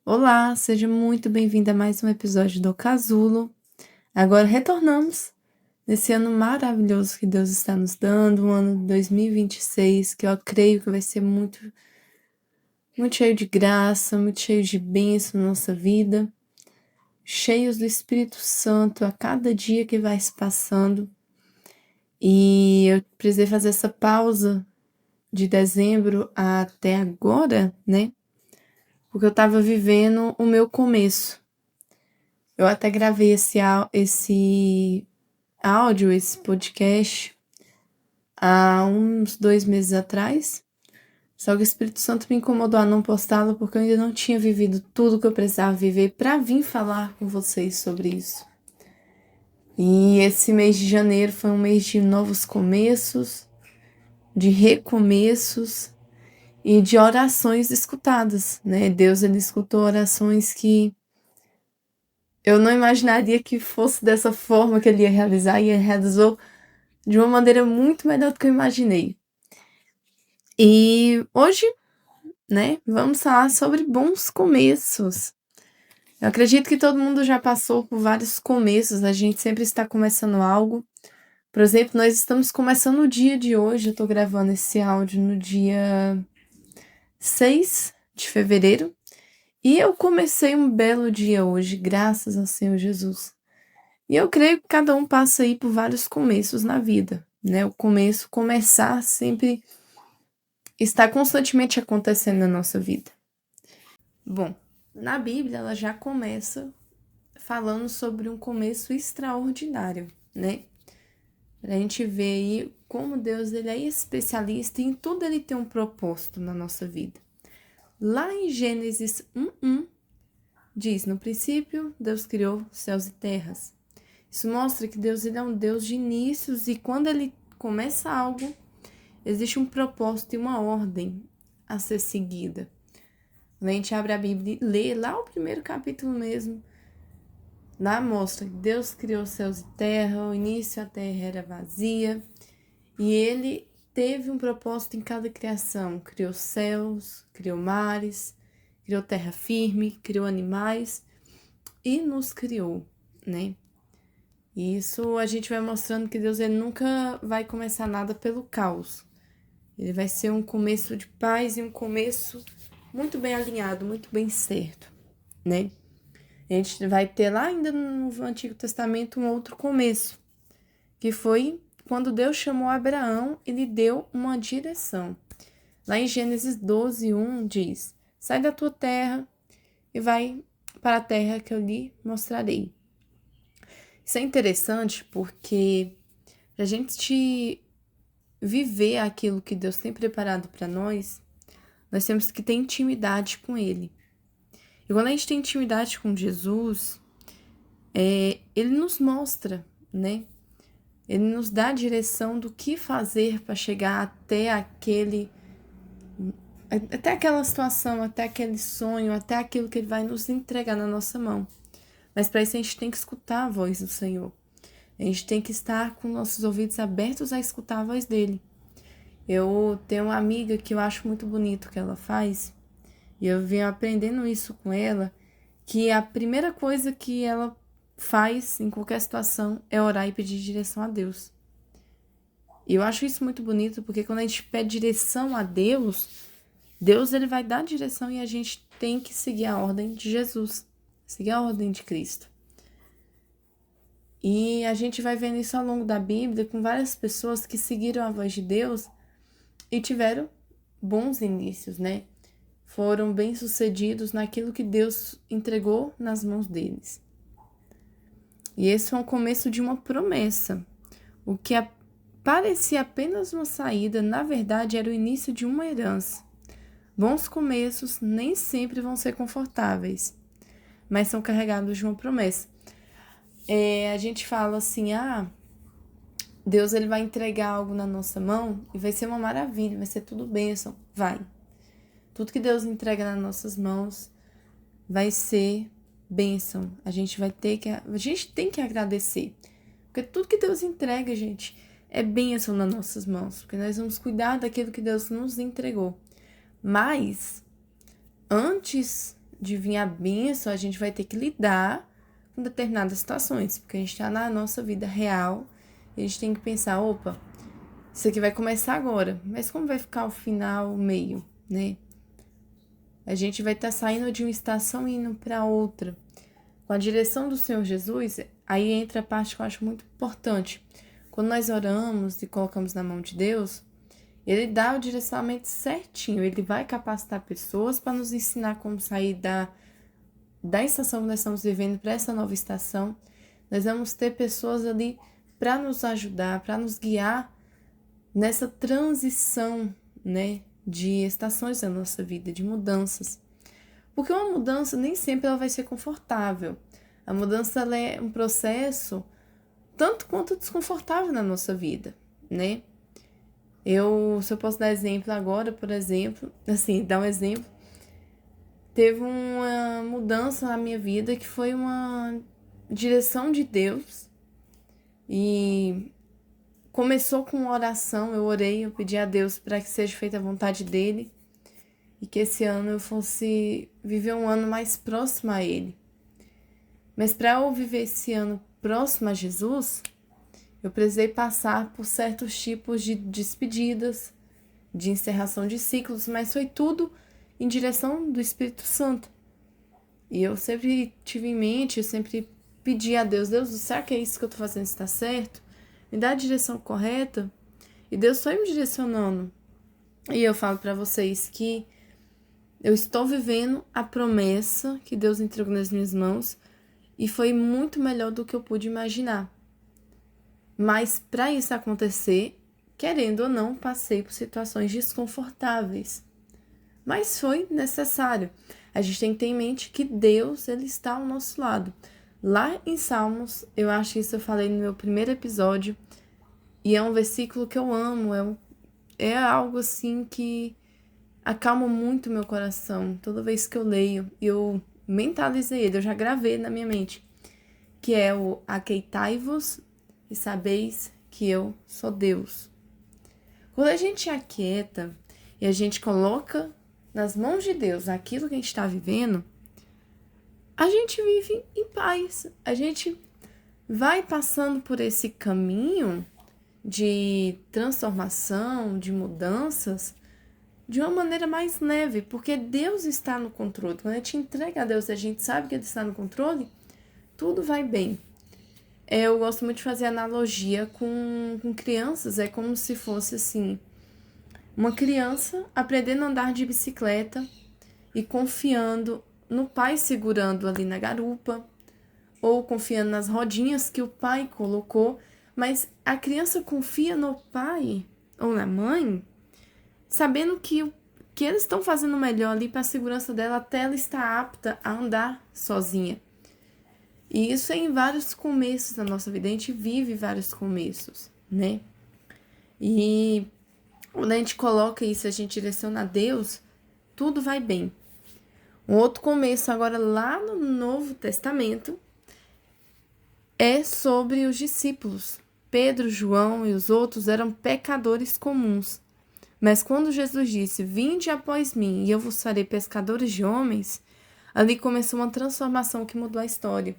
Olá, seja muito bem-vinda a mais um episódio do Casulo. Agora retornamos nesse ano maravilhoso que Deus está nos dando, um ano de 2026, que eu creio que vai ser muito, muito cheio de graça, muito cheio de bênção na nossa vida, cheios do Espírito Santo a cada dia que vai se passando. E eu precisei fazer essa pausa de dezembro até agora, né? Porque eu estava vivendo o meu começo. Eu até gravei esse áudio, esse podcast, há uns 2 meses atrás. Só que o Espírito Santo me incomodou a não postá-lo porque eu ainda não tinha vivido tudo que eu precisava viver para vir falar com vocês sobre isso. E esse mês de janeiro foi um mês de novos começos, de recomeços e de orações escutadas, né? Deus, ele escutou orações que eu não imaginaria que fosse dessa forma que ele ia realizar, e ele realizou de uma maneira muito melhor do que eu imaginei. E hoje, né, vamos falar sobre bons começos. Eu acredito que todo mundo já passou por vários começos, a gente sempre está começando algo. Por exemplo, nós estamos começando o dia de hoje, eu tô gravando esse áudio no dia 6 de fevereiro, e eu comecei um belo dia hoje, graças ao Senhor Jesus. E eu creio que cada um passa aí por vários começos na vida, né? O começar sempre está constantemente acontecendo na nossa vida. Bom, na Bíblia ela já começa falando sobre um começo extraordinário, né? Pra gente ver aí como Deus ele é especialista e em tudo ele tem um propósito na nossa vida. Lá em Gênesis 1:1 diz: no princípio Deus criou céus e terras. Isso mostra que Deus ele é um Deus de inícios, e quando ele começa algo, existe um propósito e uma ordem a ser seguida. Quando a gente abre a Bíblia e lê lá o primeiro capítulo mesmo, lá mostra que Deus criou céus e terra, o início a terra era vazia, e ele teve um propósito em cada criação. Criou céus, criou mares, criou terra firme, criou animais e nos criou, né? E isso a gente vai mostrando que Deus ele nunca vai começar nada pelo caos. Ele vai ser um começo de paz e um começo muito bem alinhado, muito bem certo, né? A gente vai ter lá ainda no Antigo Testamento um outro começo, que foi quando Deus chamou Abraão e lhe deu uma direção. Lá em Gênesis 12:1 diz: sai da tua terra e vai para a terra que eu lhe mostrarei. Isso é interessante porque a gente viver aquilo que Deus tem preparado para nós temos que ter intimidade com Ele. E quando a gente tem intimidade com Jesus, Ele nos mostra, né? Ele nos dá a direção do que fazer para chegar até aquela situação, até aquele sonho, até aquilo que Ele vai nos entregar na nossa mão. Mas para isso a gente tem que escutar a voz do Senhor. A gente tem que estar com nossos ouvidos abertos a escutar a voz dele. Eu tenho uma amiga que eu acho muito bonito o que ela faz, e eu venho aprendendo isso com ela, que a primeira coisa que ela faz em qualquer situação é orar e pedir direção a Deus. E eu acho isso muito bonito, porque quando a gente pede direção a Deus, Deus ele vai dar direção, e a gente tem que seguir a ordem de Jesus, seguir a ordem de Cristo. E a gente vai vendo isso ao longo da Bíblia, com várias pessoas que seguiram a voz de Deus e tiveram bons inícios, né? Foram bem-sucedidos naquilo que Deus entregou nas mãos deles. E esse foi o começo de uma promessa. O que parecia apenas uma saída, na verdade, era o início de uma herança. Bons começos nem sempre vão ser confortáveis, mas são carregados de uma promessa. A gente fala assim, Deus ele vai entregar algo na nossa mão e vai ser uma maravilha, vai ser tudo bênção. Vai. Tudo que Deus entrega nas nossas mãos vai ser bênção. A gente tem que agradecer. Porque tudo que Deus entrega, gente, é bênção nas nossas mãos. Porque nós vamos cuidar daquilo que Deus nos entregou. Mas, antes de vir a bênção, a gente vai ter que lidar com determinadas situações, porque a gente está na nossa vida real, e a gente tem que pensar, opa, isso aqui vai começar agora, mas como vai ficar o final, o meio, né? A gente vai estar saindo de uma estação e indo para outra. Com a direção do Senhor Jesus, aí entra a parte que eu acho muito importante. Quando nós oramos e colocamos na mão de Deus, Ele dá o direcionamento certinho. Ele vai capacitar pessoas para nos ensinar como sair da estação que nós estamos vivendo para essa nova estação. Nós vamos ter pessoas ali para nos ajudar, para nos guiar nessa transição, né, de estações da nossa vida, de mudanças. Porque uma mudança nem sempre ela vai ser confortável. A mudança ela é um processo tanto quanto desconfortável na nossa vida, né? Se eu posso dar exemplo agora, por exemplo, assim, dar um exemplo, teve uma mudança na minha vida que foi uma direção de Deus e começou com uma oração, eu orei, eu pedi a Deus para que seja feita a vontade dele e que esse ano eu fosse viver um ano mais próximo a ele. Mas para eu viver esse ano próximo a Jesus, eu precisei passar por certos tipos de despedidas, de encerração de ciclos, mas foi tudo em direção do Espírito Santo. E eu sempre tive em mente, eu sempre pedi a Deus, será que é isso que eu tô fazendo está certo? Me dá a direção correta. E Deus foi me direcionando. E eu falo para vocês que eu estou vivendo a promessa que Deus entregou nas minhas mãos e foi muito melhor do que eu pude imaginar. Mas para isso acontecer, querendo ou não, passei por situações desconfortáveis. Mas foi necessário. A gente tem que ter em mente que Deus, ele está ao nosso lado. Lá em Salmos, eu acho que isso eu falei no meu primeiro episódio, e é um versículo que eu amo, é algo assim que acalma muito meu coração. Toda vez que eu leio, eu mentalizei ele, eu já gravei na minha mente, que é o aqueitai-vos e sabeis que eu sou Deus. Quando a gente aquieta e a gente coloca nas mãos de Deus aquilo que a gente está vivendo, a gente vive em paz. A gente vai passando por esse caminho de transformação, de mudanças, de uma maneira mais leve, porque Deus está no controle. Quando a gente entrega a Deus e a gente sabe que Ele está no controle, tudo vai bem. Eu gosto muito de fazer analogia com crianças, é como se fosse assim, uma criança aprendendo a andar de bicicleta e confiando no pai segurando ali na garupa, ou confiando nas rodinhas que o pai colocou, mas a criança confia no pai ou na mãe, sabendo que eles estão fazendo o melhor ali para a segurança dela até ela estar apta a andar sozinha. E isso é em vários começos da nossa vida, a gente vive vários começos, né? E quando a gente coloca isso, a gente direciona a Deus, tudo vai bem. Um outro começo agora lá no Novo Testamento é sobre os discípulos. Pedro, João e os outros eram pecadores comuns. Mas quando Jesus disse, vinde após mim e eu vos farei pescadores de homens, ali começou uma transformação que mudou a história.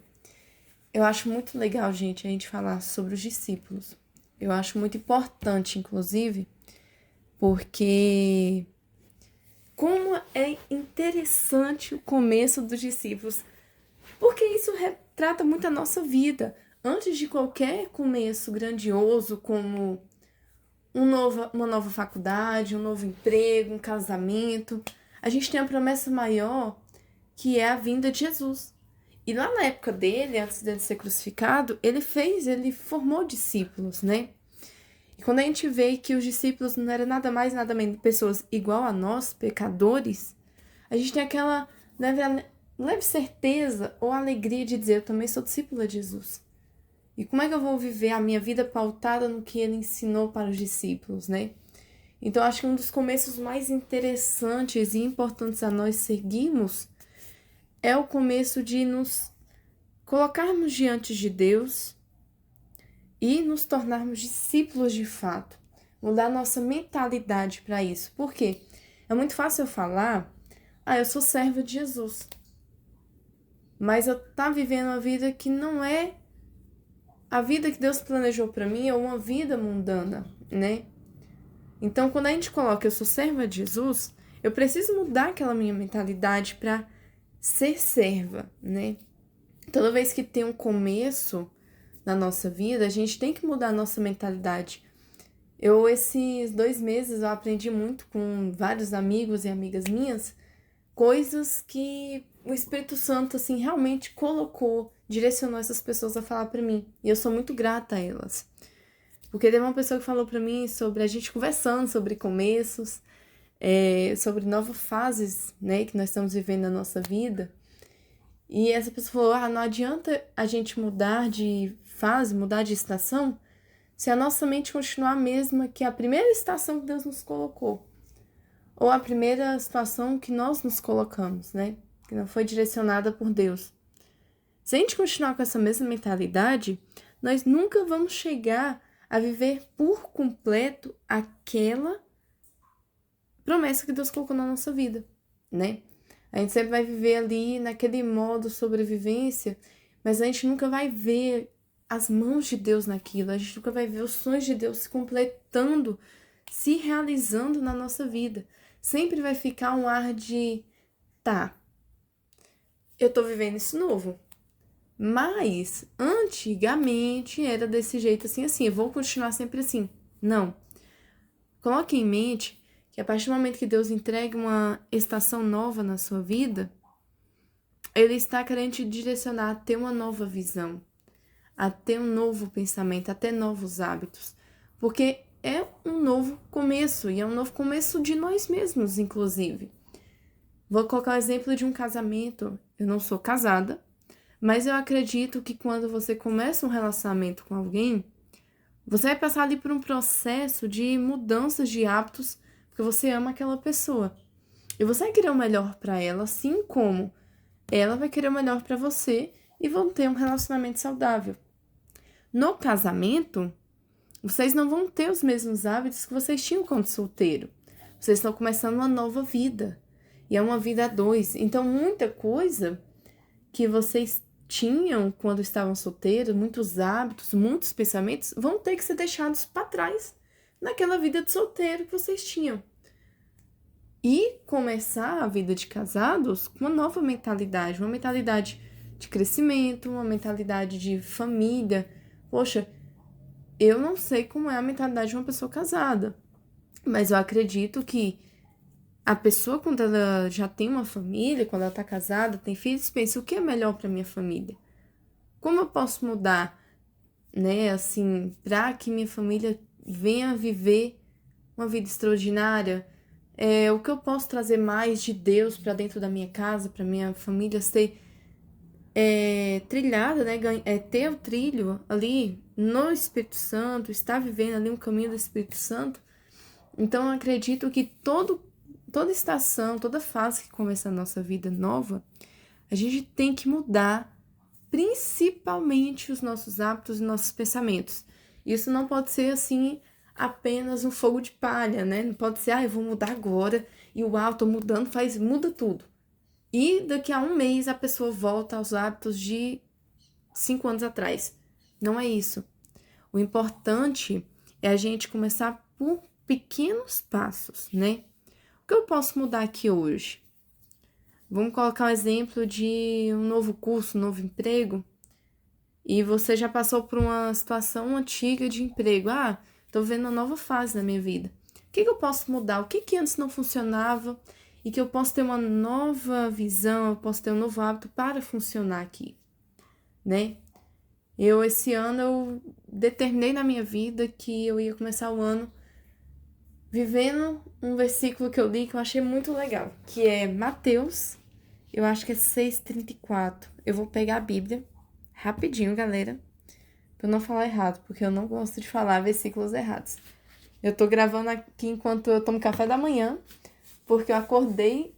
Eu acho muito legal, gente, a gente falar sobre os discípulos. Eu acho muito importante, inclusive, porque como é interessante o começo dos discípulos, porque isso retrata muito a nossa vida. Antes de qualquer começo grandioso, como uma nova faculdade, um novo emprego, um casamento, a gente tem a promessa maior, que é a vinda de Jesus. E lá na época dele, antes dele ser crucificado, ele formou discípulos, né? E quando a gente vê que os discípulos não eram nada mais, nada menos pessoas igual a nós, pecadores, a gente tem aquela leve certeza ou alegria de dizer, eu também sou discípula de Jesus. E como é que eu vou viver a minha vida pautada no que ele ensinou para os discípulos, né? Então, acho que um dos começos mais interessantes e importantes a nós seguirmos é o começo de nos colocarmos diante de Deus e nos tornarmos discípulos de fato. Mudar nossa mentalidade para isso. Por quê? É muito fácil eu falar, eu sou serva de Jesus. mas eu tá vivendo uma vida que não é a vida que Deus planejou para mim, é uma vida mundana, né? Então, quando a gente coloca eu sou serva de Jesus, eu preciso mudar aquela minha mentalidade para ser serva, né? Toda vez que tem um começo na nossa vida, a gente tem que mudar a nossa mentalidade. Esses 2 meses, eu aprendi muito com vários amigos e amigas minhas, coisas que o Espírito Santo, assim, realmente colocou, direcionou essas pessoas a falar pra mim. E eu sou muito grata a elas. Porque teve uma pessoa que falou pra mim sobre a gente conversando sobre começos, sobre novas fases, né, que nós estamos vivendo na nossa vida. E essa pessoa falou, não adianta a gente mudar de fase, mudar de estação, se a nossa mente continuar a mesma que a primeira estação que Deus nos colocou. Ou a primeira situação que nós nos colocamos, né? Que não foi direcionada por Deus. Se a gente continuar com essa mesma mentalidade, nós nunca vamos chegar a viver por completo aquela promessa que Deus colocou na nossa vida, né? A gente sempre vai viver ali naquele modo sobrevivência, mas a gente nunca vai ver as mãos de Deus naquilo, a gente nunca vai ver os sonhos de Deus se completando, se realizando na nossa vida. Sempre vai ficar um ar de, tá, eu tô vivendo isso novo, mas antigamente era desse jeito assim, eu vou continuar sempre assim. Não. Coloque em mente que a partir do momento que Deus entrega uma estação nova na sua vida, Ele está querendo te direcionar a ter uma nova visão, a ter um novo pensamento, a ter novos hábitos. Porque é um novo começo, e é um novo começo de nós mesmos, inclusive. Vou colocar o exemplo de um casamento. Eu não sou casada, mas eu acredito que quando você começa um relacionamento com alguém, você vai passar ali por um processo de mudanças de hábitos, porque você ama aquela pessoa. E você vai querer o melhor para ela, assim como ela vai querer o melhor para você e vão ter um relacionamento saudável. No casamento, vocês não vão ter os mesmos hábitos que vocês tinham quando solteiro. Vocês estão começando uma nova vida. E é uma vida a dois. Então, muita coisa que vocês tinham quando estavam solteiros, muitos hábitos, muitos pensamentos, vão ter que ser deixados para trás naquela vida de solteiro que vocês tinham. E começar a vida de casados com uma nova mentalidade, uma mentalidade de crescimento, uma mentalidade de família. Poxa, eu não sei como é a mentalidade de uma pessoa casada, mas eu acredito que a pessoa, quando ela já tem uma família, quando ela tá casada, tem filhos, pensa, o que é melhor para minha família? Como eu posso mudar, né, assim, para que minha família venha viver uma vida extraordinária? O que eu posso trazer mais de Deus para dentro da minha casa, para minha família ser trilhada, né, ter o trilho ali no Espírito Santo, estar vivendo ali um caminho do Espírito Santo. Então, eu acredito que toda estação, toda fase que começa a nossa vida nova, a gente tem que mudar principalmente os nossos hábitos e nossos pensamentos. Isso não pode ser assim apenas um fogo de palha, né? Não pode ser, eu vou mudar agora e tô mudando, muda tudo. E daqui a um mês a pessoa volta aos hábitos de 5 anos atrás. Não é isso. O importante é a gente começar por pequenos passos, né? O que eu posso mudar aqui hoje? Vamos colocar um exemplo de um novo curso, um novo emprego. E você já passou por uma situação antiga de emprego. Tô vendo uma nova fase na minha vida. O que eu posso mudar? O que antes não funcionava e que eu posso ter uma nova visão, eu posso ter um novo hábito para funcionar aqui, né? Esse ano, eu determinei na minha vida que eu ia começar o ano vivendo um versículo que eu li que eu achei muito legal, que é Mateus, eu acho que é 6,34. Eu vou pegar a Bíblia rapidinho, galera, pra eu não falar errado, porque eu não gosto de falar versículos errados. Eu tô gravando aqui enquanto eu tomo café da manhã, porque eu acordei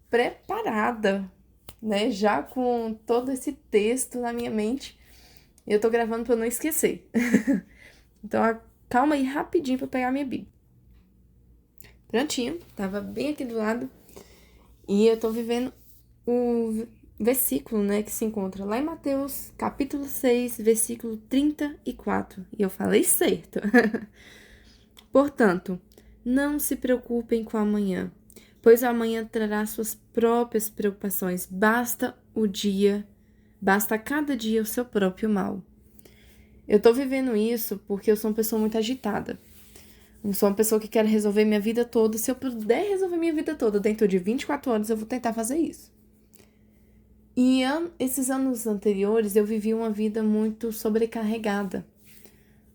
preparada, né, já com todo esse texto na minha mente. Eu tô gravando pra eu não esquecer. Então, calma aí rapidinho pra eu pegar minha Bíblia. Prontinho, tava bem aqui do lado. E eu tô vivendo versículo, né, que se encontra lá em Mateus, capítulo 6, versículo 34. E eu falei certo. Portanto, não se preocupem com o amanhã, pois o amanhã trará suas próprias preocupações. Basta cada dia o seu próprio mal. Eu tô vivendo isso porque eu sou uma pessoa muito agitada. Eu sou uma pessoa que quer resolver minha vida toda. Se eu puder resolver minha vida toda dentro de 24 horas, eu vou tentar fazer isso. E esses anos anteriores, eu vivi uma vida muito sobrecarregada.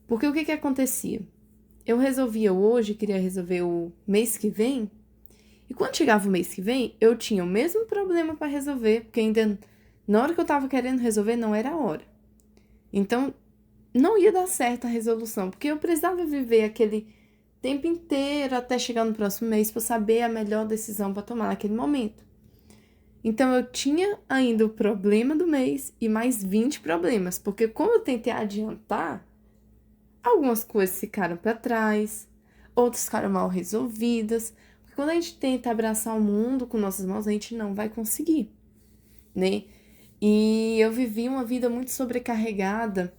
Porque o que acontecia? Eu resolvia hoje, queria resolver o mês que vem. E quando chegava o mês que vem, eu tinha o mesmo problema para resolver. Porque ainda, na hora que eu tava querendo resolver, não era a hora. Então, não ia dar certo a resolução. Porque eu precisava viver aquele tempo inteiro até chegar no próximo mês para saber a melhor decisão para tomar naquele momento. Então eu tinha ainda o problema do mês e mais 20 problemas, porque como eu tentei adiantar, algumas coisas ficaram para trás, outras ficaram mal resolvidas, porque quando a gente tenta abraçar o mundo com nossas mãos, a gente não vai conseguir, né? E eu vivi uma vida muito sobrecarregada.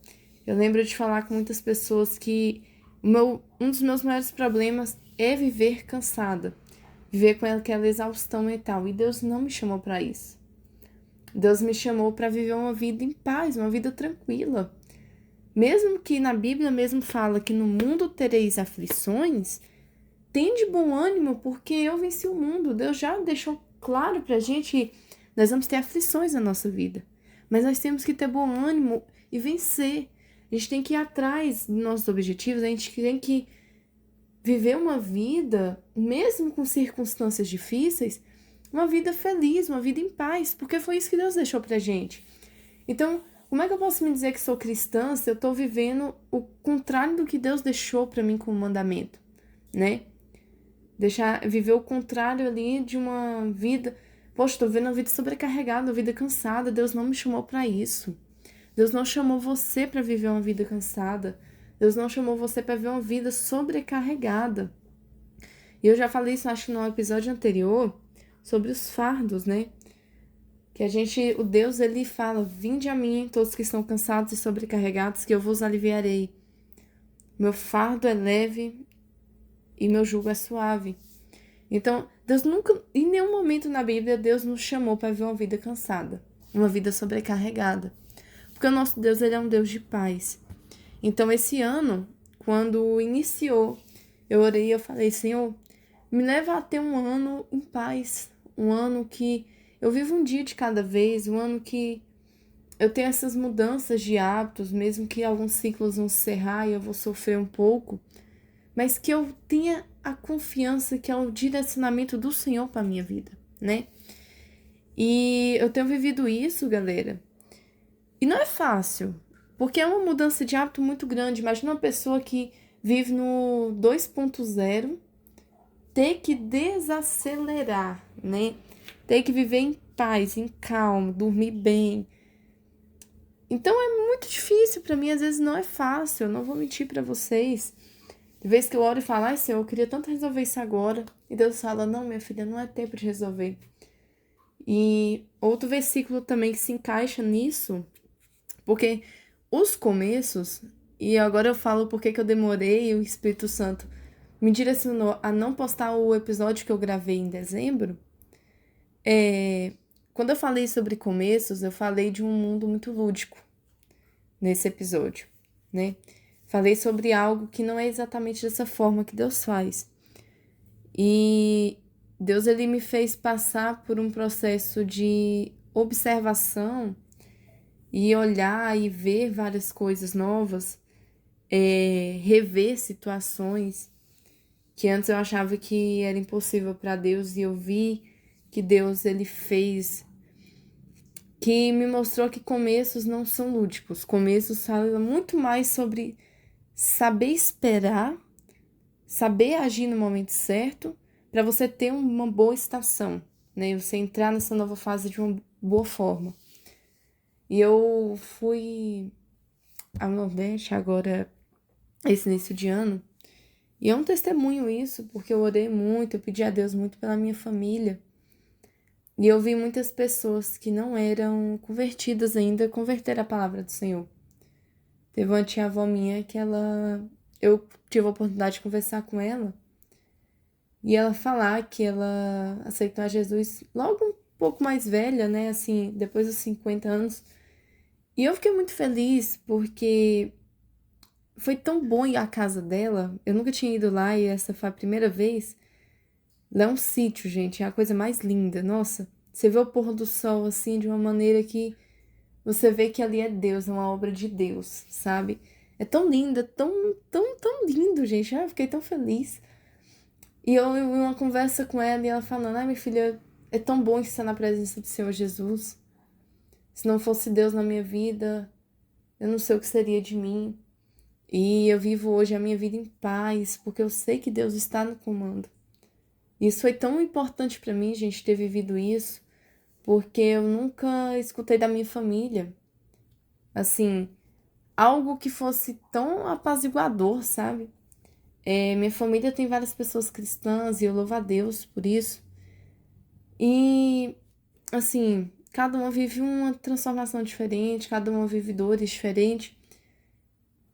Eu lembro de falar com muitas pessoas que um dos meus maiores problemas é viver cansada. Viver com aquela exaustão mental. E Deus não me chamou para isso. Deus me chamou para viver uma vida em paz, uma vida tranquila. Mesmo que na Bíblia mesmo fala que no mundo tereis aflições, tem de bom ânimo porque eu venci o mundo. Deus já deixou claro pra gente que nós vamos ter aflições na nossa vida. Mas nós temos que ter bom ânimo e vencer. A gente tem que ir atrás dos nossos objetivos, a gente tem que viver uma vida, mesmo com circunstâncias difíceis, uma vida feliz, uma vida em paz, porque foi isso que Deus deixou pra gente. Então, como é que eu posso me dizer que sou cristã se eu tô vivendo o contrário do que Deus deixou pra mim como mandamento, né? Viver o contrário ali de uma vida. Poxa, tô vivendo uma vida sobrecarregada, uma vida cansada. Deus não me chamou pra isso. Deus não chamou você pra viver uma vida cansada. Deus não chamou você para viver uma vida sobrecarregada. E eu já falei isso, acho que no episódio anterior, sobre os fardos, né? Que o Deus, ele fala: vinde a mim, todos que estão cansados e sobrecarregados, que eu vos aliviarei. Meu fardo é leve e meu jugo é suave. Então, Deus nunca, em nenhum momento na Bíblia, Deus nos chamou para viver uma vida cansada, uma vida sobrecarregada. Porque o nosso Deus, ele é um Deus de paz. Então, esse ano, quando iniciou, eu orei e eu falei: Senhor, me leva a ter um ano em paz, um ano que eu vivo um dia de cada vez, um ano que eu tenho essas mudanças de hábitos, mesmo que alguns ciclos vão se encerrar e eu vou sofrer um pouco, mas que eu tenha a confiança que é o direcionamento do Senhor para minha vida, né? E eu tenho vivido isso, galera. E não é fácil, porque é uma mudança de hábito muito grande. Imagina uma pessoa que vive no 2.0, ter que desacelerar, né? Ter que viver em paz, em calma, dormir bem. Então é muito difícil para mim, às vezes não é fácil, eu não vou mentir para vocês. De vez que eu oro e falo: ai, Senhor, eu queria tanto resolver isso agora. E Deus fala: não, minha filha, não é tempo de resolver. E outro versículo também que se encaixa nisso, porque os começos, e agora eu falo porque que eu demorei, o Espírito Santo me direcionou a não postar o episódio que eu gravei em dezembro. Quando eu falei sobre começos, eu falei de um mundo muito lúdico nesse episódio, né? Falei sobre algo que não é exatamente dessa forma que Deus faz. E Deus, ele me fez passar por um processo de observação e olhar e ver várias coisas novas, rever situações que antes eu achava que era impossível para Deus, e eu vi que Deus, ele fez, que me mostrou que começos não são lúdicos. Começos falam muito mais sobre saber esperar, saber agir no momento certo, para você ter uma boa estação, né? Você entrar nessa nova fase de uma boa forma. E eu fui ao Nordeste agora, esse início de ano, e é um testemunho isso, porque eu orei muito, eu pedi a Deus muito pela minha família. E eu vi muitas pessoas que não eram convertidas ainda converter a palavra do Senhor. Teve uma tia-avó minha que eu tive a oportunidade de conversar com ela e ela falar que ela aceitou a Jesus logo um pouco mais velha, né? Assim, depois dos 50 anos. E eu fiquei muito feliz porque foi tão bom ir à casa dela. Eu nunca tinha ido lá e essa foi a primeira vez. Lá é um sítio, gente, é a coisa mais linda. Nossa, você vê o pôr do sol assim de uma maneira que você vê que ali é Deus, é uma obra de Deus, sabe? É tão linda, tão lindo, gente. Eu fiquei tão feliz. E eu, em uma conversa com ela, e ela falando: ai, minha filha, é tão bom estar na presença do Senhor Jesus. Se não fosse Deus na minha vida, eu não sei o que seria de mim. E eu vivo hoje a minha vida em paz, porque eu sei que Deus está no comando. Isso foi tão importante para mim, gente, ter vivido isso, porque eu nunca escutei da minha família, assim, algo que fosse tão apaziguador, sabe? Minha família tem várias pessoas cristãs e eu louvo a Deus por isso. E, assim, cada uma vive uma transformação diferente, cada uma vive dores diferentes.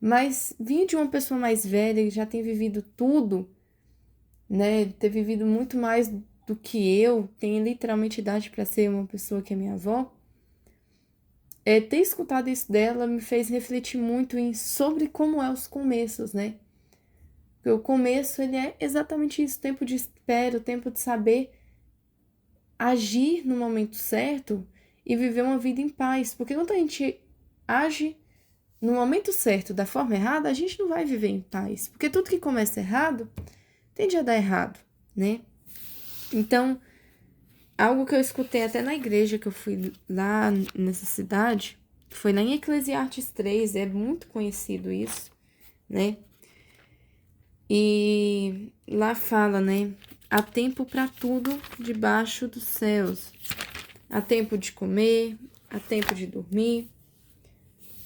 Mas vir de uma pessoa mais velha que já tem vivido tudo, né? Ter vivido muito mais do que eu, tem literalmente idade para ser uma pessoa que é minha avó. Ter escutado isso dela me fez refletir muito sobre como é os começos, né? Porque o começo, ele é exatamente isso, tempo de espera, o tempo de saber agir no momento certo e viver uma vida em paz. Porque quando a gente age no momento certo, da forma errada, a gente não vai viver em paz. Porque tudo que começa errado tende a dar errado, né? Então, algo que eu escutei até na igreja que eu fui lá nessa cidade, foi lá em Eclesiastes 3, é muito conhecido isso, né? E lá fala, né? Há tempo para tudo debaixo dos céus. Há tempo de comer, há tempo de dormir.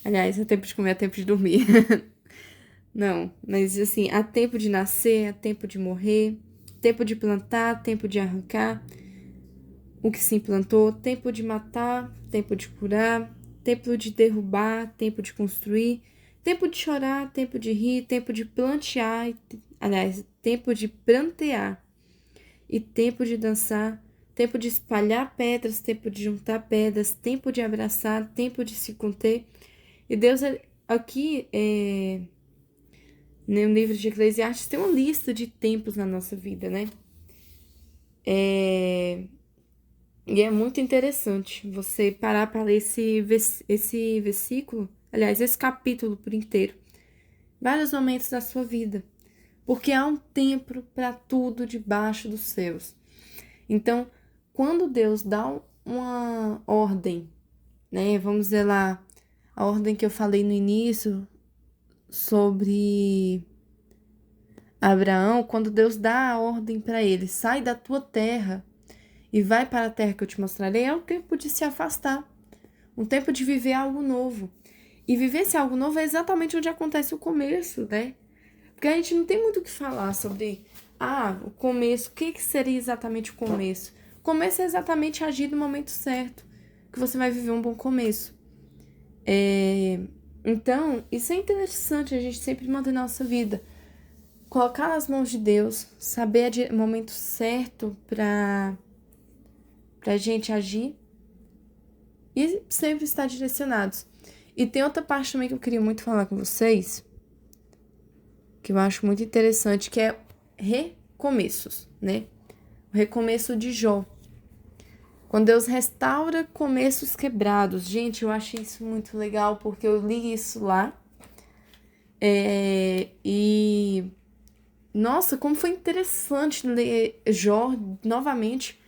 Aliás, há tempo de comer, há tempo de dormir. Não, mas assim, há tempo de nascer, há tempo de morrer, tempo de plantar, tempo de arrancar o que se implantou, tempo de matar, tempo de curar, tempo de derrubar, tempo de construir, tempo de chorar, tempo de rir, tempo de plantear, aliás, tempo de prantear e tempo de dançar, tempo de espalhar pedras, tempo de juntar pedras, tempo de abraçar, tempo de se conter. E Deus aqui, no livro de Eclesiastes, tem uma lista de tempos na nossa vida, né? E é muito interessante você parar para ler esse versículo, aliás, esse capítulo por inteiro, vários momentos da sua vida, porque há um tempo para tudo debaixo dos céus. Então, quando Deus dá uma ordem, né, vamos dizer lá, a ordem que eu falei no início sobre Abraão, quando Deus dá a ordem para ele, sai da tua terra e vai para a terra que eu te mostrarei, é o tempo de se afastar, um tempo de viver algo novo. E viver esse algo novo é exatamente onde acontece o começo, né? Porque a gente não tem muito o que falar sobre, o começo, o que seria exatamente o começo? O começo é exatamente agir no momento certo, que você vai viver um bom começo. Então, isso é interessante a gente sempre manter na nossa vida. Colocar nas mãos de Deus, saber o momento certo pra gente agir e sempre estar direcionados. E tem outra parte também que eu queria muito falar com vocês, que eu acho muito interessante, que é recomeços, né? O recomeço de Jó. Quando Deus restaura começos quebrados. Gente, eu achei isso muito legal, porque eu li isso lá. E... Nossa, como foi interessante ler Jó novamente.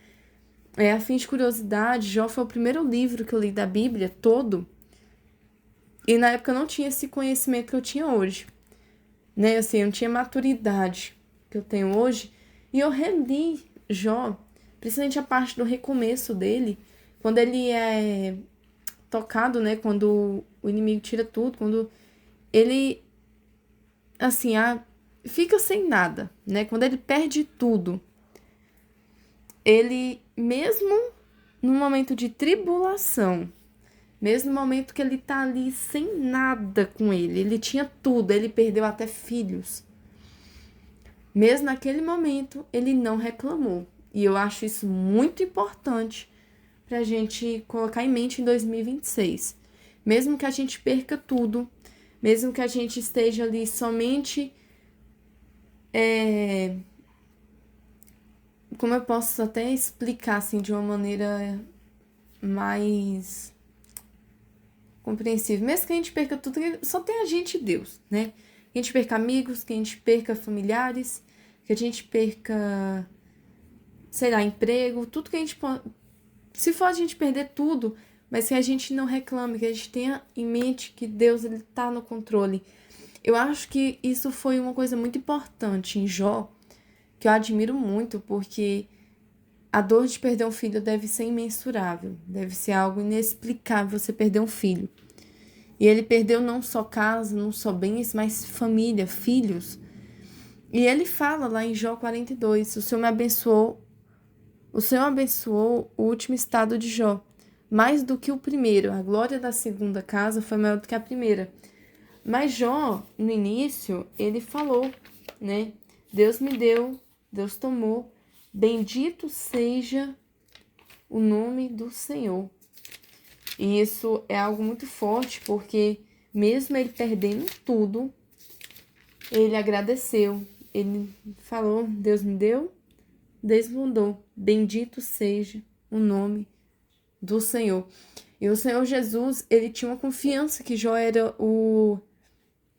A fim de curiosidade, Jó foi o primeiro livro que eu li da Bíblia todo. E na época eu não tinha esse conhecimento que eu tinha hoje. Né? Assim, eu não tinha maturidade que eu tenho hoje. E eu reli Jó, principalmente a parte do recomeço dele, quando ele é tocado, né? Quando o inimigo tira tudo, quando ele, assim, fica sem nada, né? Quando ele perde tudo, ele mesmo no momento de tribulação, mesmo no momento que ele tá ali sem nada com ele tinha tudo, ele perdeu até filhos. Mesmo naquele momento, ele não reclamou. E eu acho isso muito importante pra gente colocar em mente em 2026. Mesmo que a gente perca tudo, mesmo que a gente esteja ali somente como eu posso até explicar assim de uma maneira mais compreensível. Mesmo que a gente perca tudo, só tem a gente e Deus, né? Que a gente perca amigos, que a gente perca familiares, que a gente perca, sei lá, emprego, tudo que a gente pode. Se for a gente perder tudo, mas que a gente não reclame, que a gente tenha em mente que Deus ele tá no controle. Eu acho que isso foi uma coisa muito importante em Jó, que eu admiro muito, porque a dor de perder um filho deve ser imensurável, deve ser algo inexplicável você perder um filho. E ele perdeu não só casa, não só bens, mas família, filhos. E ele fala lá em Jó 42, o Senhor abençoou o último estado de Jó, mais do que o primeiro. A glória da segunda casa foi maior do que a primeira. Mas Jó, no início, ele falou, né? Deus me deu, Deus tomou, bendito seja o nome do Senhor. E isso é algo muito forte, porque mesmo ele perdendo tudo, ele agradeceu. Ele falou, Deus me deu, Deus mandou. Bendito seja o nome do Senhor. E o Senhor Jesus, ele tinha uma confiança que Jó era o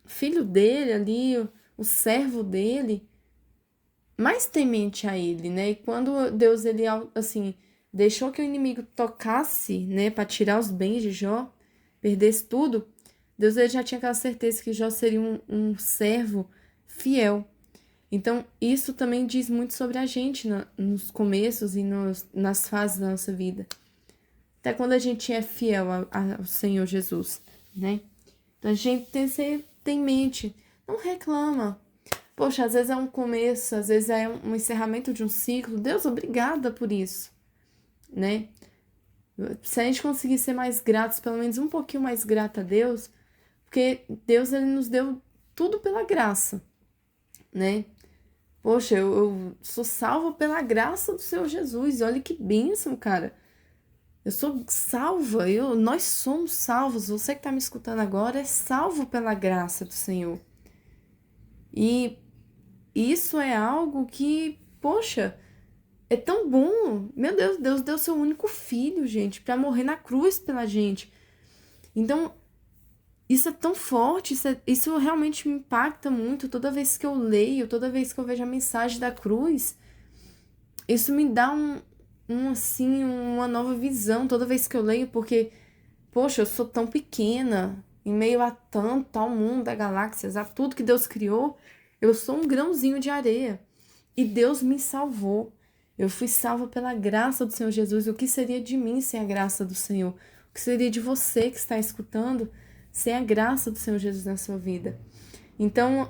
filho dele ali, o servo dele, mais temente a ele, né? E quando Deus, ele, assim, deixou que o inimigo tocasse, né, para tirar os bens de Jó, perdesse tudo, Deus ele já tinha aquela certeza que Jó seria um servo fiel. Então, isso também diz muito sobre a gente nos começos e nas fases da nossa vida. Até quando a gente é fiel ao Senhor Jesus, né? Então, a gente tem que ter em mente, não reclama. Poxa, às vezes é um começo, às vezes é um encerramento de um ciclo. Deus, obrigada por isso, né? Se a gente conseguir ser mais gratos, pelo menos um pouquinho mais grata a Deus, porque Deus, ele nos deu tudo pela graça, né? Poxa, eu sou salva pela graça do Senhor Jesus. Olha que bênção, cara. Eu sou salva, nós somos salvos. Você que tá me escutando agora é salvo pela graça do Senhor. E isso é algo que, poxa, é tão bom. Meu Deus, Deus deu seu único filho, gente, para morrer na cruz pela gente. Então, isso é tão forte, isso realmente me impacta muito toda vez que eu leio, toda vez que eu vejo a mensagem da cruz. Isso me dá assim, uma nova visão toda vez que eu leio, porque, poxa, eu sou tão pequena, em meio a tanto, ao mundo, a galáxias, a tudo que Deus criou, eu sou um grãozinho de areia. E Deus me salvou. Eu fui salva pela graça do Senhor Jesus. O que seria de mim sem a graça do Senhor? O que seria de você que está escutando sem a graça do Senhor Jesus na sua vida? Então,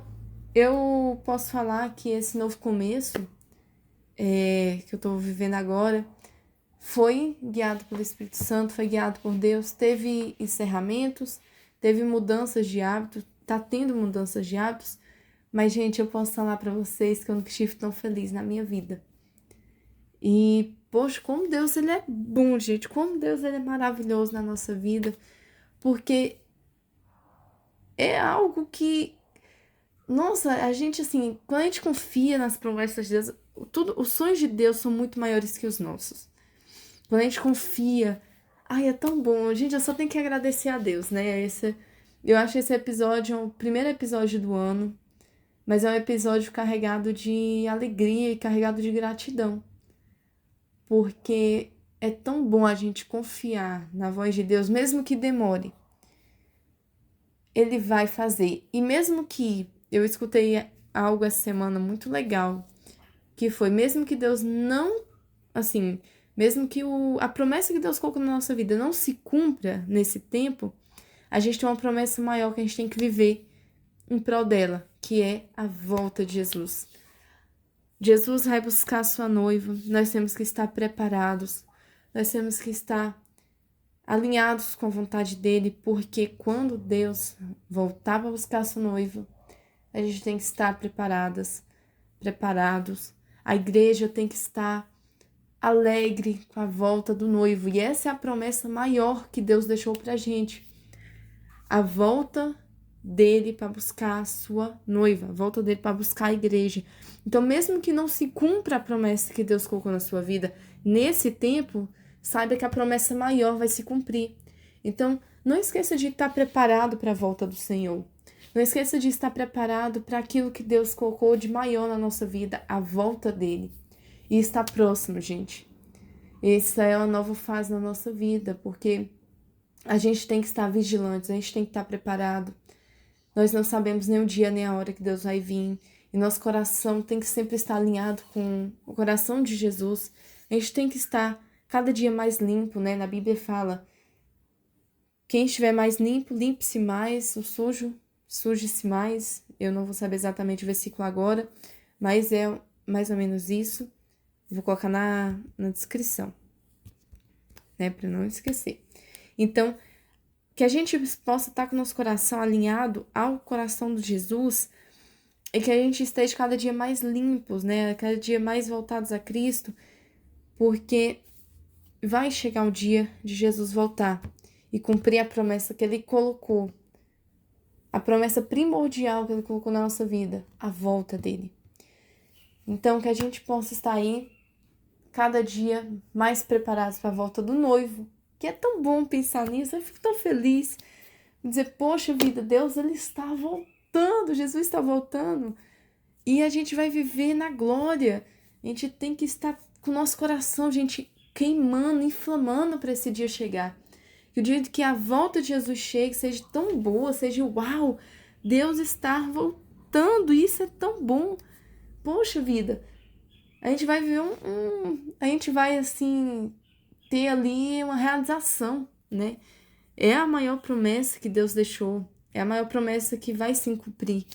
eu posso falar que esse novo começo que eu estou vivendo agora foi guiado pelo Espírito Santo, foi guiado por Deus. Teve encerramentos, teve mudanças de hábitos, tá tendo mudanças de hábitos, mas, gente, eu posso falar para vocês que eu nunca estive tão feliz na minha vida. E, poxa, como Deus, ele é bom, gente. Como Deus, ele é maravilhoso na nossa vida. Porque é algo que... Nossa, a gente, assim, quando a gente confia nas promessas de Deus, os sonhos de Deus são muito maiores que os nossos. Quando a gente confia... Ai, é tão bom. Gente, eu só tenho que agradecer a Deus, né? Eu acho esse episódio o primeiro episódio do ano. Mas é um episódio carregado de alegria e carregado de gratidão. Porque é tão bom a gente confiar na voz de Deus, mesmo que demore. Ele vai fazer. E mesmo que eu escutei algo essa semana muito legal, que foi, mesmo que Deus não, assim, mesmo que a promessa que Deus colocou na nossa vida não se cumpra nesse tempo, a gente tem uma promessa maior que a gente tem que viver em prol dela, que é a volta de Jesus. Jesus vai buscar a sua noiva, nós temos que estar preparados. nós temos que estar alinhados com a vontade dele, porque quando Deus voltar para buscar sua noiva, a gente tem que estar preparados. A igreja tem que estar alegre com a volta do noivo. E essa é a promessa maior que Deus deixou pra gente. A volta dele para buscar a sua noiva, a volta dele para buscar a igreja. Então, mesmo que não se cumpra a promessa que Deus colocou na sua vida, nesse tempo, saiba que a promessa maior vai se cumprir. Então, não esqueça de estar preparado para a volta do Senhor. Não esqueça de estar preparado para aquilo que Deus colocou de maior na nossa vida, a volta dele. E está próximo, gente. Essa é uma nova fase na nossa vida, porque a gente tem que estar vigilante, a gente tem que estar preparado. Nós não sabemos nem o dia nem a hora que Deus vai vir. E nosso coração tem que sempre estar alinhado com o coração de Jesus. A gente tem que estar cada dia mais limpo, né? Na Bíblia fala, quem estiver mais limpo, limpe-se mais, o sujo, suje-se mais. Eu não vou saber exatamente o versículo agora, mas é mais ou menos isso. Vou colocar na descrição, né? Para não esquecer. Então, que a gente possa estar com o nosso coração alinhado ao coração de Jesus e que a gente esteja cada dia mais limpos, né? Cada dia mais voltados a Cristo, porque vai chegar o dia de Jesus voltar e cumprir a promessa que Ele colocou, a promessa primordial que Ele colocou na nossa vida, a volta dEle. Então, que a gente possa estar aí cada dia mais preparados para a volta do noivo, que é tão bom pensar nisso, eu fico tão feliz, dizer, poxa vida, Deus, Ele está voltando, Jesus está voltando, e a gente vai viver na glória. A gente tem que estar com o nosso coração, gente, queimando, inflamando para esse dia chegar. Que o dia que a volta de Jesus chegue seja tão boa, seja uau, Deus está voltando, isso é tão bom. Poxa vida, a gente vai viver a gente vai assim ter ali uma realização, né? É a maior promessa que Deus deixou, é a maior promessa que vai se cumprir.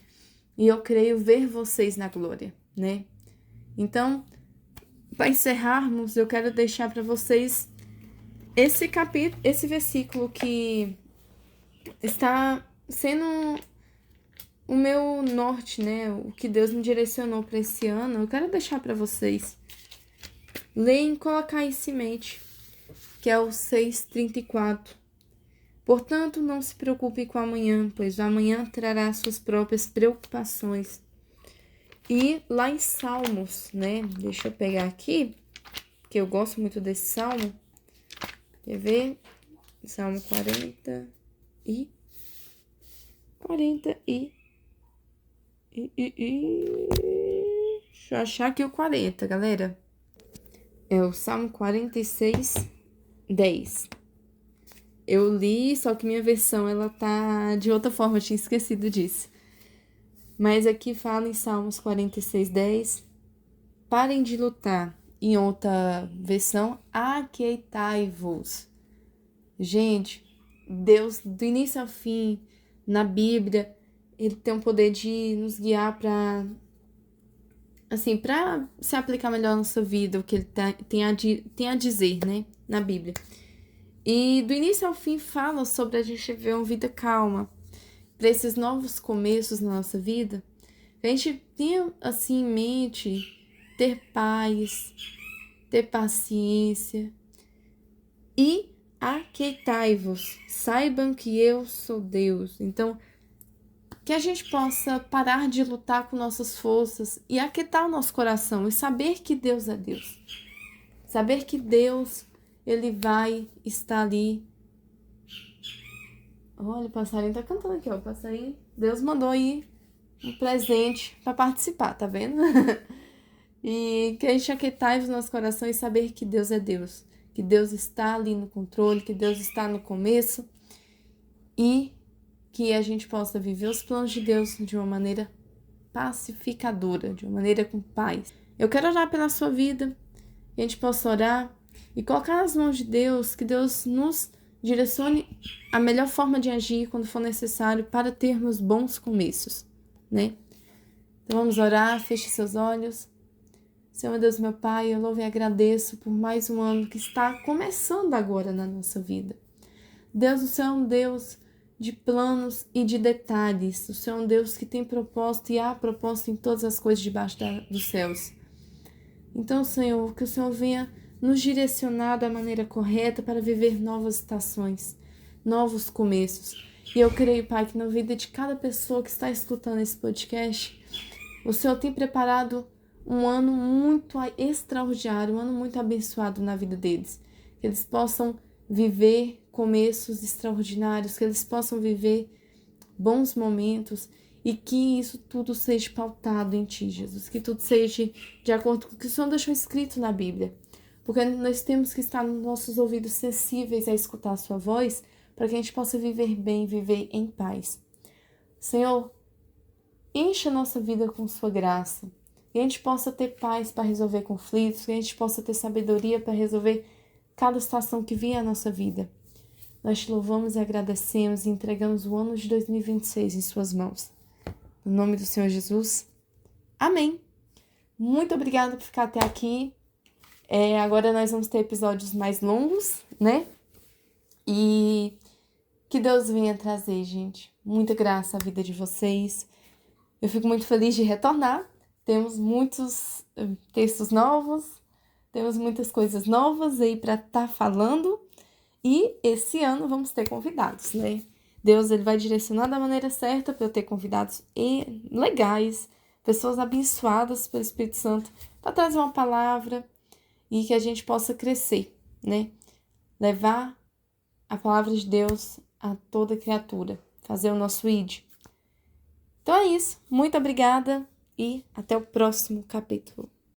E eu creio ver vocês na glória, né? Então, para encerrarmos, eu quero deixar para vocês esse capítulo, esse versículo que está sendo o meu norte, né? O que Deus me direcionou para esse ano. Eu quero deixar para vocês. Leem e colocar isso em mente, que é o 6:34. Portanto, não se preocupe com o amanhã, pois o amanhã trará suas próprias preocupações. E lá em Salmos, né? Deixa eu pegar aqui, que eu gosto muito desse salmo. Quer ver? Salmo 40 e... Deixa eu achar aqui o 40, galera. É o Salmo 46, 10. Eu li, só que minha versão, ela tá de outra forma, eu tinha esquecido disso. Mas aqui fala em Salmos 46, 10. Parem de lutar. Em outra versão, aquietai-vos. Gente, Deus, do início ao fim, na Bíblia, Ele tem o poder de nos guiar para se aplicar melhor na nossa vida, o que Ele tem a dizer, né, na Bíblia. E do início ao fim fala sobre a gente viver uma vida calma, para esses novos começos na nossa vida, a gente tenha assim em mente ter paz, ter paciência e aquietai-vos, saibam que eu sou Deus. Então, que a gente possa parar de lutar com nossas forças e aquietar o nosso coração e saber que Deus é Deus. Saber que Deus, Ele vai estar ali. Olha, o passarinho tá cantando aqui, ó. O passarinho, Deus mandou aí um presente para participar, tá vendo? E que a gente aquietar o nosso coração e saber que Deus é Deus. Que Deus está ali no controle, que Deus está no começo. E que a gente possa viver os planos de Deus de uma maneira pacificadora, de uma maneira com paz. Eu quero orar pela sua vida, que a gente possa orar e colocar nas mãos de Deus, que Deus nos direcione a melhor forma de agir quando for necessário para termos bons começos, né? Então vamos orar, feche seus olhos. Senhor Deus, meu Pai, eu louvo e agradeço por mais um ano que está começando agora na nossa vida. Deus, o Senhor é um Deus de planos e de detalhes. O Senhor é um Deus que tem propósito e há propósito em todas as coisas debaixo dos céus. Então, Senhor, que o Senhor venha nos direcionar da maneira correta para viver novas estações, novos começos. E eu creio, Pai, que na vida de cada pessoa que está escutando esse podcast, o Senhor tem preparado um ano muito extraordinário, um ano muito abençoado na vida deles. Que eles possam viver começos extraordinários, que eles possam viver bons momentos e que isso tudo seja pautado em Ti, Jesus. Que tudo seja de acordo com o que o Senhor deixou escrito na Bíblia. Porque nós temos que estar nos nossos ouvidos sensíveis a escutar a Sua voz para que a gente possa viver bem, viver em paz. Senhor, encha a nossa vida com Sua graça. Que a gente possa ter paz para resolver conflitos, que a gente possa ter sabedoria para resolver cada situação que vier à nossa vida. Nós te louvamos e agradecemos e entregamos o ano de 2026 em Suas mãos. No nome do Senhor Jesus, amém. Muito obrigada por ficar até aqui. Agora nós vamos ter episódios mais longos, né? E que Deus venha trazer, gente, muita graça à vida de vocês. Eu fico muito feliz de retornar. Temos muitos textos novos, temos muitas coisas novas aí para estar falando. E esse ano vamos ter convidados, né? Deus, ele vai direcionar da maneira certa para eu ter convidados legais, pessoas abençoadas pelo Espírito Santo, para trazer uma palavra e que a gente possa crescer, né? Levar a palavra de Deus a toda criatura, fazer o nosso ID. Então é isso. Muito obrigada e até o próximo capítulo.